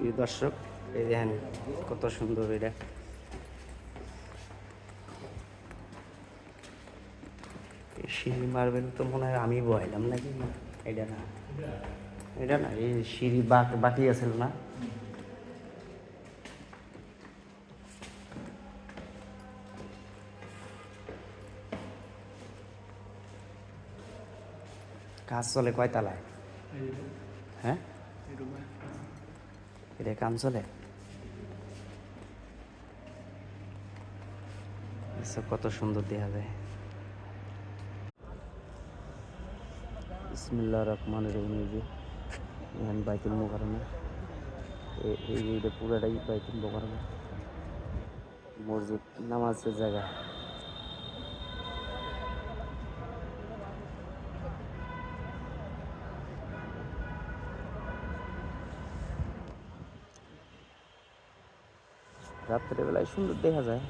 প্রিয় দর্শক, এই দেখেন কত সুন্দর এটা। সিঁড়ি মার্বেল তো মনে হয় আমি বয়াইলাম নাকি? না, এটা না, এটা না, এই সিঁড়ি বাকি আছে না? কাজ চলে কয়তলায়? হ্যাঁ, এটা কাম চলে। এসব কত সুন্দর দেখা যায়। বিসমিল্লাহির রহমানির রহিম। এই যে এখান বাইতুল মোকাররমা, এইটা পুরাটাই বাইতুল মোকাররমা মসজিদ, নামাজের জায়গা। রাত্রেবেলায় সুন্দর দেখা যায়।